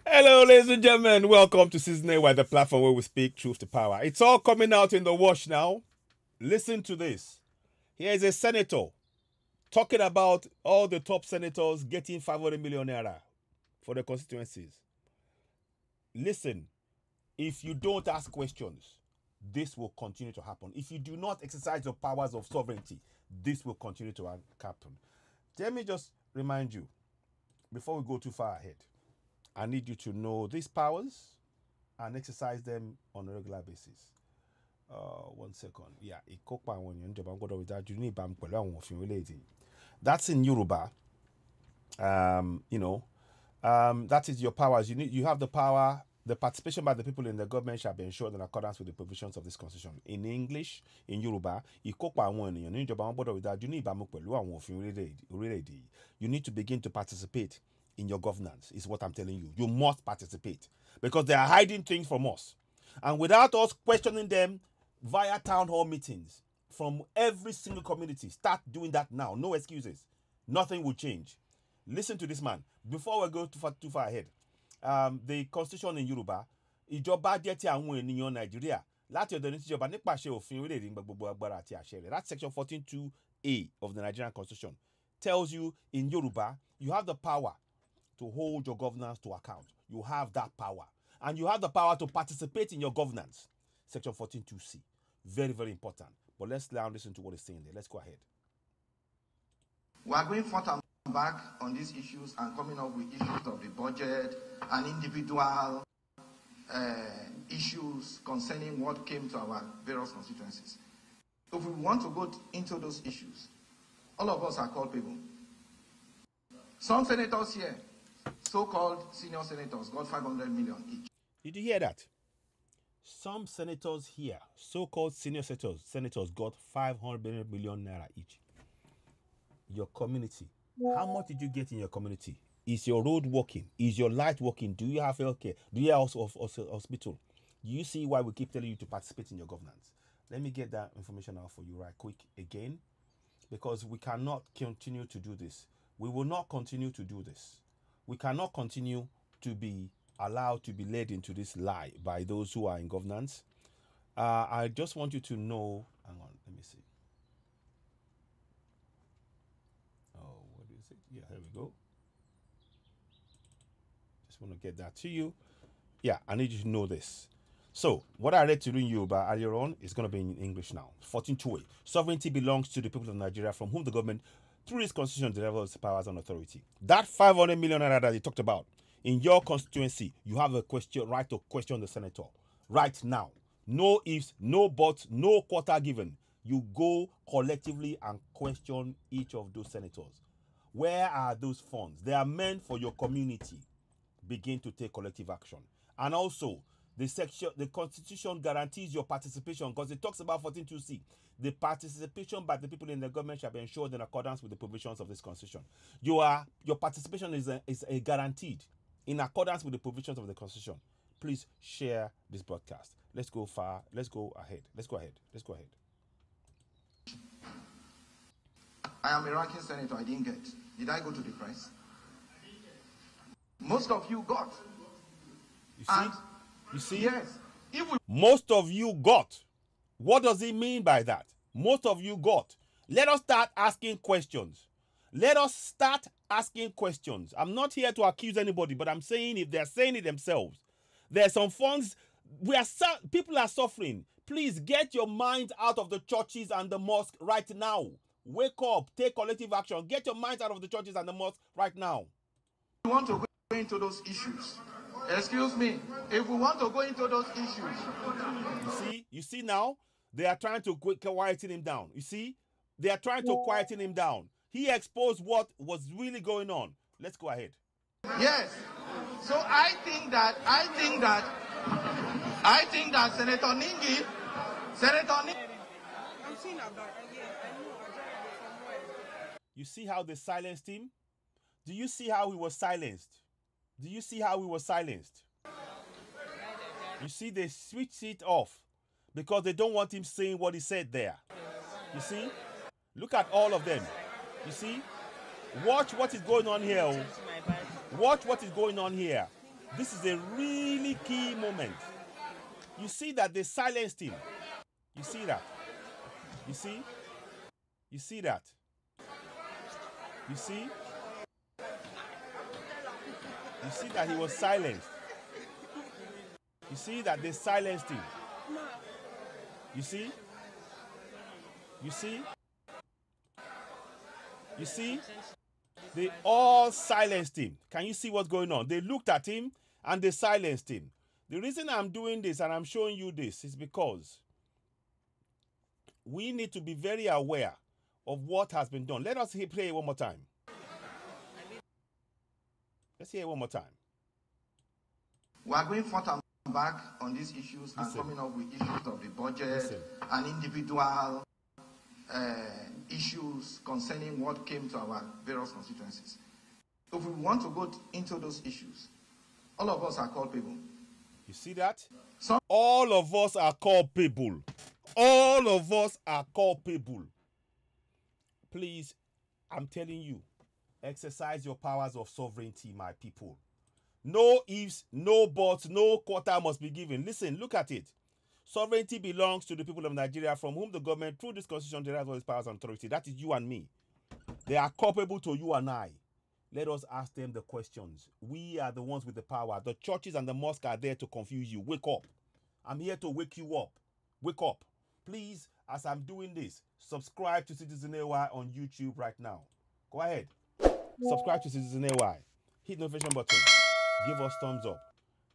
Hello, ladies and gentlemen. Welcome to Season 8, where the platform where we speak truth to power. It's all coming out in the wash now. Listen to this. Here is a senator talking about all the top senators getting 500 million naira for the constituencies. Listen, if you don't ask questions, this will continue to happen. If you do not exercise your powers of sovereignty, this will continue to happen. Let me just remind you, before we go too far ahead, I need you to know these powers and exercise them on a regular basis. 1 second. Yeah, that's in Yoruba. That is your powers. You have the power. The participation by the people in the government shall be ensured in accordance with the provisions of this constitution. In English, in Yoruba, you need to begin to participate in your governance, is what I'm telling you. You must participate because they are hiding things from us. And without us questioning them via town hall meetings from every single community, start doing that now. No excuses. Nothing will change. Listen to this man. Before we go too far ahead, the constitution in Yoruba, ìjọba jẹ́ ti àwọn ènìyàn Nàìjíríà láti ọ̀dọ̀ ní tíjọba nípasẹ̀ òfin orílẹ̀-èdè gbogbo agbára àti àṣẹ rẹ̀. That's section 14(2)(a) of the Nigerian constitution. Tells you in Yoruba, you have the power to hold your governance to account. You have that power. And you have the power to participate in your governance. Section 14(2)(c). Very, very important. But let's now listen to what he's saying there. Let's go ahead. We are going forth and back on these issues and coming up with issues of the budget and individual issues concerning what came to our various constituencies. If we want to go into those issues, all of us are culpable. Some senators here, so-called senior senators, got 500 million each. Did you hear that? Some senators here, so-called senior senators got 500 million naira each. Your community, how much did you get in your community? Is your road working? Is your light working? Do you have healthcare? Do you have hospital? Do you see why we keep telling you to participate in your governance? Let me get that information out for you right quick again, because we cannot continue to do this. We will not continue to do this. We cannot continue to be allowed to be led into this lie by those who are in governance. I just want you to know, hang on, let me see. Oh, what is it? Yeah, here we go. Just want to get that to you. Yeah, I need you to know this. So, what I read to you in Yoruba earlier on is going to be in English now. 14(2)(a). Sovereignty belongs to the people of Nigeria, from whom the government, through its constitution, delivers powers and authority. That 500 million naira that you talked about, in your constituency, you have a right to question the senator. Right now. No ifs, no buts, no quarter given. You go collectively and question each of those senators. Where are those funds? They are meant for your community. Begin to take collective action. And also, the constitution guarantees your participation, because it talks about 14(2)(c). The participation by the people in the government shall be ensured in accordance with the provisions of this constitution. Your participation is guaranteed in accordance with the provisions of the constitution. Please share this broadcast. Let's go far. Let's go ahead. Let's go ahead. Let's go ahead. I am a ranking senator. I didn't get. Did I go to the press? Most of you got. You see? You see? Yes. Most of you got. What does it mean by that? Most of you got. Let us start asking questions. Let us start asking questions. I'm not here to accuse anybody, but I'm saying if they're saying it themselves, there's some funds. People are suffering. Please get your minds out of the churches and the mosque right now. Wake up. Take collective action. Get your minds out of the churches and the mosque right now. We want to go into those issues. Excuse me. If we want to go into those issues. You see now, they are trying to quieten him down. You see, they are trying to quieten him down. He exposed what was really going on. Let's go ahead. Yes. So I think that Senator Ningi. You see how they silenced him? Do you see how he was silenced? Do you see how he was silenced? You see, they switched it off because they don't want him saying what he said there. You see? Look at all of them. You see? Watch what is going on here. Watch what is going on here. This is a really key moment. You see that they silenced him. You see that? You see? You see that? You see? You see that he was silenced. You see that they silenced him. You see? You see? You see? They all silenced him. Can you see what's going on? They looked at him and they silenced him. The reason I'm doing this and I'm showing you this is because we need to be very aware of what has been done. Let us play it one more time. Let's hear it one more time. We are going forth and back on these issues and coming up with issues of the budget and individual issues concerning what came to our various constituencies. If we want to go into those issues, all of us are culpable. You see that? All of us are culpable. All of us are culpable. Please, I'm telling you, exercise your powers of sovereignty, my people. No ifs, no buts, no quarter must be given. Listen, look at it. Sovereignty belongs to the people of Nigeria, from whom the government, through this constitution, derives all its powers and authority. That is you and me. They are culpable to you and I. Let us ask them the questions. We are the ones with the power. The churches and the mosques are there to confuse you. Wake up. I'm here to wake you up. Wake up. Please, as I'm doing this, subscribe to Citizen AY on YouTube right now. Go ahead. Subscribe to Citizen AY. Hit the notification button. Give us thumbs up.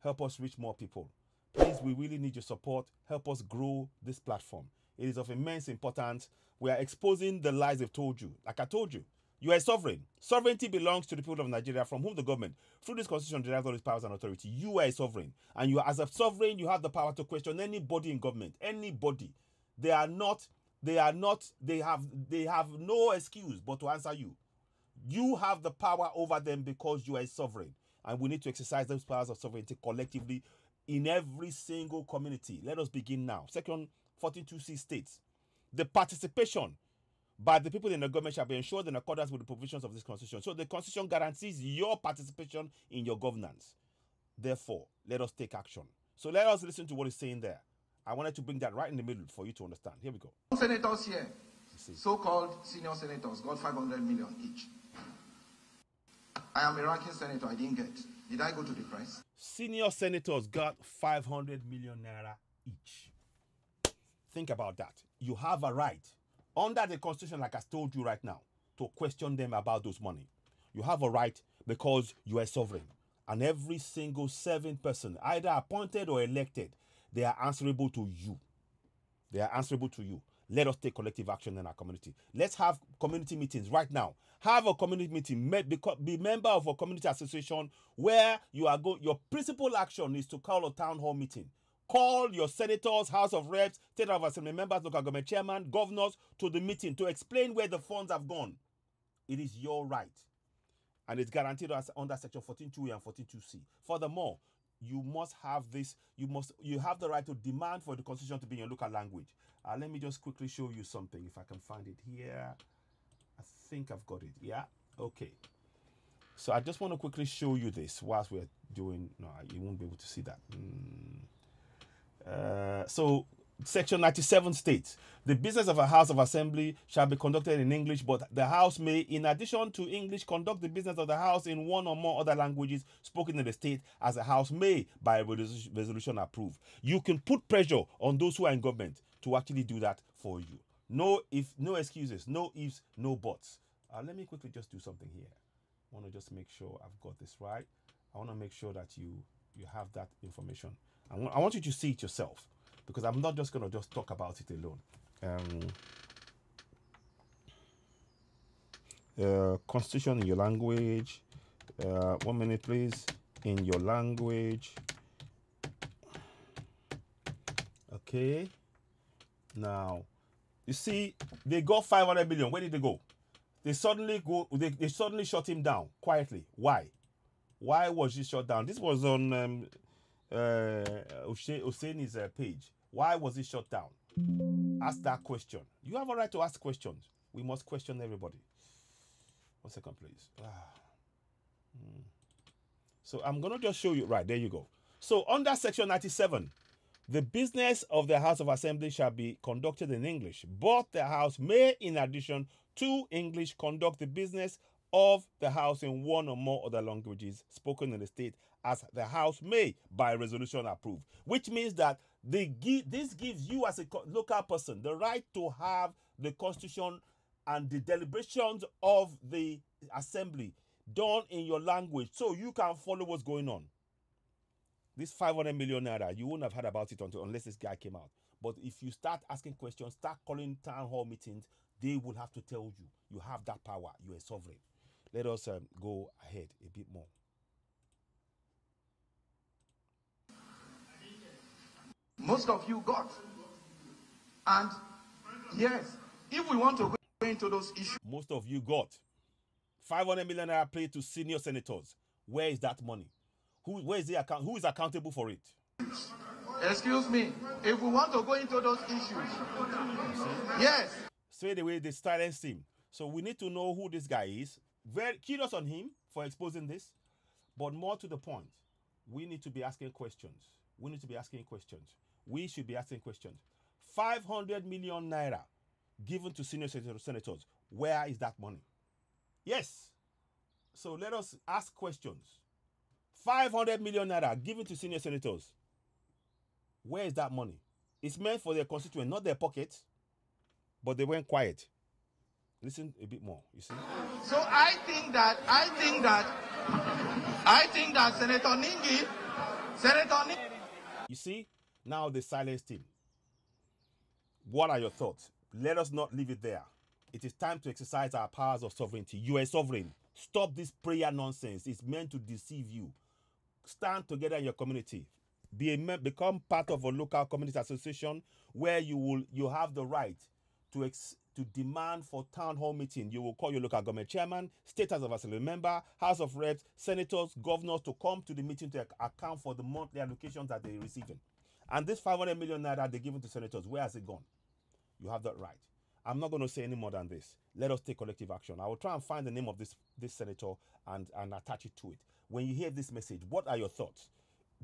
Help us reach more people. Please, we really need your support. Help us grow this platform. It is of immense importance. We are exposing the lies they've told you. Like I told you, you are a sovereign. Sovereignty belongs to the people of Nigeria, from whom the government, through this constitution, derives all its powers and authority. You are a sovereign. And you, as a sovereign, you have the power to question anybody in government. Anybody. They have no excuse but to answer you. You have the power over them because you are a sovereign. And we need to exercise those powers of sovereignty collectively in every single community. Let us begin now. Section 42C states, the participation by the people in the government shall be ensured in accordance with the provisions of this constitution. So the constitution guarantees your participation in your governance. Therefore, let us take action. So let us listen to what he's saying there. I wanted to bring that right in the middle for you to understand. Here we go. Senators here, so-called senior senators, got 500 million each. I am a ranking senator. I didn't get. Did I go to the press? Senior senators got 500 million naira each. Think about that. You have a right under the constitution, like I told you right now, to question them about those money. You have a right because you are sovereign. And every single serving person, either appointed or elected, they are answerable to you. They are answerable to you. Let us take collective action in our community. Let's have community meetings right now. Have a community meeting. Be member of a community association where you are going. Your principal action is to call a town hall meeting. Call your senators, House of Reps, State of Assembly members, local government chairman, governors to the meeting to explain where the funds have gone. It is your right. And it's guaranteed under Section 14.2A and 14.2C. Furthermore, you must have this. You have the right to demand for the constitution to be in your local language. Let me just quickly show you something if I can find it here. I think I've got it. Yeah. Okay. So I just want to quickly show you this whilst we're doing. No, you won't be able to see that. So Section 97 states, the business of a House of Assembly shall be conducted in English, but the House may, in addition to English, conduct the business of the House in one or more other languages spoken in the state, as the House may, by resolution, approve. You can put pressure on those who are in government to actually do that for you. No excuses, no ifs, no buts. Let me quickly just do something here. I want to just make sure I've got this right. I want to make sure that you have that information. I want you to see it yourself, because I'm not just going to just talk about it alone. Constitution in your language. 1 minute, please. In your language. Okay. Now, you see, they got 500 million. Where did they go? They suddenly they suddenly shut him down quietly. Why? Why was he shut down? This was on Oseni's page. Why was he shut down? Ask that question. You have a right to ask questions. We must question everybody. 1 second, please. So I'm going to just show you. Right, there you go. So under Section 97, the business of the House of Assembly shall be conducted in English, but the House may, in addition to English, conduct the business of the House in one or more other languages spoken in the state as the House may, by resolution, approve. Which means that this gives you as a local person the right to have the Constitution and the deliberations of the Assembly done in your language so you can follow what's going on. This 500 million naira, you wouldn't have heard about it unless this guy came out. But if you start asking questions, start calling town hall meetings, they will have to tell you, you have that power, you're a sovereign. Let us go ahead a bit more. Most of you got. And yes, if we want to go into those issues. Most of you got. 500 million naira paid to senior senators. Where is that money? Who is accountable for it? Excuse me. If we want to go into those issues, yes. Straight away, they silenced him. So we need to know who this guy is. Very kudos on him for exposing this. But more to the point, we need to be asking questions. We need to be asking questions. We should be asking questions. 500 million naira given to senior senators. Where is that money? Yes. So let us ask questions. 500 million naira given to senior senators. Where is that money? It's meant for their constituents, not their pockets. But they went quiet. Listen a bit more, you see. So I think that Senator Ningi. You see, now they silenced him. What are your thoughts? Let us not leave it there. It is time to exercise our powers of sovereignty. You are a sovereign. Stop this prayer nonsense. It's meant to deceive you. Stand together in your community. Become part of a local community association where you have the right to demand for town hall meeting. You will call your local government chairman, state house of assembly member, house of reps, senators, governors to come to the meeting to account for the monthly allocations that they're receiving. And this 500 million naira they're giving to senators, where has it gone? You have that right. I'm not going to say any more than this. Let us take collective action. I will try and find the name of this senator and attach it to it. When you hear this message, what are your thoughts?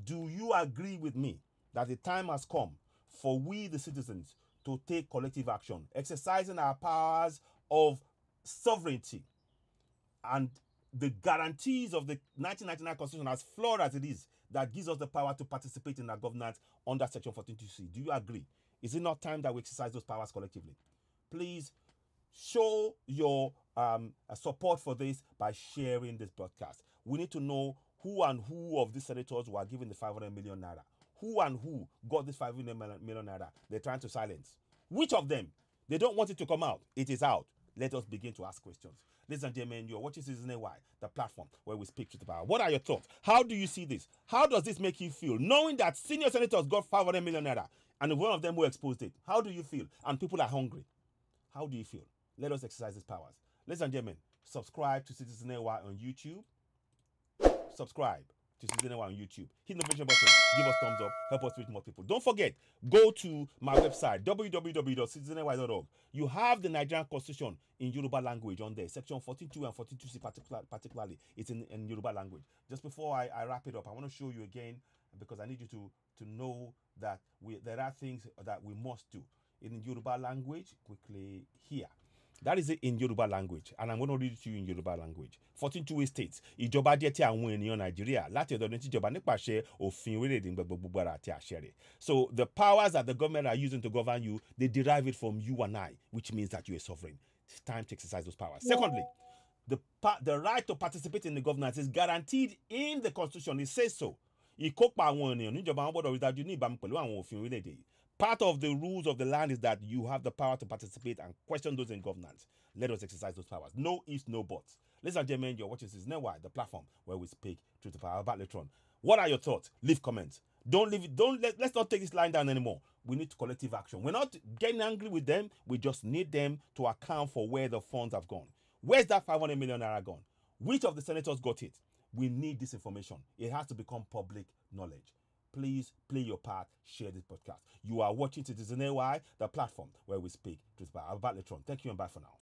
Do you agree with me that the time has come for we, the citizens, to take collective action, exercising our powers of sovereignty and the guarantees of the 1999 Constitution, as flawed as it is, that gives us the power to participate in our governance under Section 14.2c? Do you agree? Is it not time that we exercise those powers collectively? Please show your support for this by sharing this broadcast. We need to know who of these senators were given the 500 million naira. Who got this 500 million naira? They're trying to silence. Which of them? They don't want it to come out. It is out. Let us begin to ask questions. Ladies and gentlemen, you're watching Citizen AY, the platform where we speak to the power. What are your thoughts? How do you see this? How does this make you feel? Knowing that senior senators got 500 million naira and one of them who exposed it. How do you feel? And people are hungry. How do you feel? Let us exercise these powers. Ladies and gentlemen, subscribe to Citizen AY on YouTube. Subscribe to Citizen AY on YouTube. Hit the notification button. Give us thumbs up. Help us reach more people. Don't forget, go to my website, www.citizenay.org. You have the Nigerian Constitution in Yoruba language on there. Section 14.2 and 14.2c particularly. It's in Yoruba language. Just before I wrap it up, I want to show you again, because I need you to know that there are things that we must do. In Yoruba language, quickly here. That is it in Yoruba language, and I'm going to read it to you in Yoruba language. 14.2 states, ìjọba jẹ́ ti àwọn ènìyàn Nàìjíríà láti ọ̀dọ̀ ní tíjọba nípasẹ̀ òfin orílẹ̀-èdè gbogbo ara àti àṣẹ rẹ̀. So the powers that the government are using to govern you, they derive it from you and I, which means that you're a sovereign. It's time to exercise those powers. Secondly, the right to participate in the governance is guaranteed in the Constitution. It says so. Ìkópa àwọn ènìyàn níjọba wọn gbọ́dọ̀ rí dájú ní ìbámu pẹ̀lú àwọn òfin orílẹ̀-èdè yìí. Part of the rules of the land is that you have the power to participate and question those in governance. Let us exercise those powers. No ifs, no buts. Ladies and gentlemen, you're watching Citizen AY, the platform where we speak truth to power. About later on. What are your thoughts? Leave comments. Let's not take this line down anymore. We need collective action. We're not getting angry with them. We just need them to account for where the funds have gone. Where's that 500 million naira gone? Which of the senators got it? We need this information. It has to become public knowledge. Please play your part, share this podcast. You are watching Citizen AY, the platform where we speak truth about later on. Thank you and bye for now.